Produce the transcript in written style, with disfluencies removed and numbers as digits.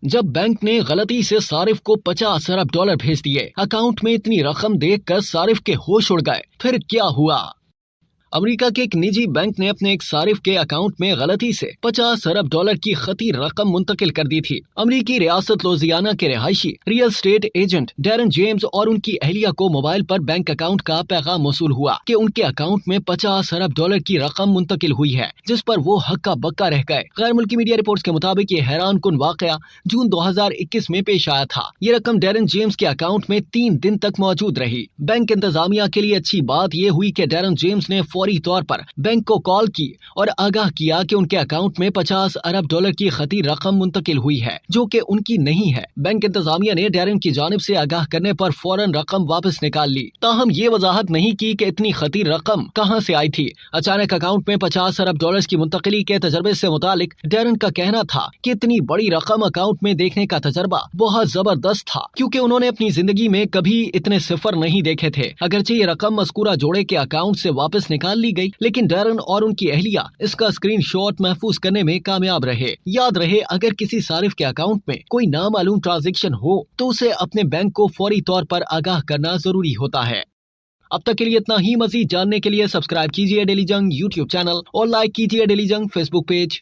जब बैंक ने गलती से सारिफ को 50 अरब डॉलर भेज दिए, अकाउंट में इतनी रकम देखकर सारिफ के होश उड़ गए। फिर क्या हुआ? अमेरिका के एक निजी बैंक ने अपने एक सारिफ के अकाउंट में गलती से 50 अरब डॉलर की खती रकम मुंतकिल कर दी थी। अमेरिकी रियासत लुजियाना के रिहायशी real estate agent Darren James और उनकी अहलिया को मोबाइल पर बैंक अकाउंट का पैगाम मौसूल हुआ कि उनके अकाउंट में 50 अरब डॉलर की रकम मुंतकिल हुई है, जिस पर वो हक्का बक्का रह गए। गैर मुल्की मीडिया रिपोर्ट्स के मुताबिक ये हैरान कुन वाकया जून 2021 में पेश आया था। ये रकम डैरन जेम्स के अकाउंट में 3 दिन तक मौजूद रही। बैंक इंतजामिया के लिए अच्छी बात ये हुई कि डैरन जेम्स ने फौरी तौर पर बैंक को कॉल की और आगाह किया कि उनके अकाउंट में 50 अरब डॉलर की खती रकम मुंतकिल हुई है, जो कि उनकी नहीं है। बैंक इंतजामिया ने डैरन की जानिब से आगाह करने पर फौरन रकम वापस निकाल ली। ताहम ये वजाहत नहीं की कि इतनी खती रकम कहां से आई थी। अचानक अकाउंट में 50 अरब डॉलर की मुंतकिली के तजर्बे से मुतालिक डैरन का कहना था कि इतनी बड़ी रकम अकाउंट में देखने का तजर्बा बहुत जबरदस्त था, क्योंकि उन्होंने अपनी जिंदगी में कभी इतने सिफर नहीं देखे थे। अगरचे ये रकम मज़कूरा जोड़े के अकाउंट से वापस निकाल ली गई, लेकिन डैरन और उनकी अहलिया इसका स्क्रीनशॉट महफूज करने में कामयाब रहे। याद रहे, अगर किसी सारिफ के अकाउंट में कोई नामालूम ट्रांजैक्शन हो तो उसे अपने बैंक को फौरी तौर पर आगाह करना जरूरी होता है। अब तक के लिए इतना ही। मजीद जानने के लिए सब्सक्राइब कीजिए डेली जंग यूट्यूब चैनल और लाइक कीजिए डेली जंग फेसबुक पेज।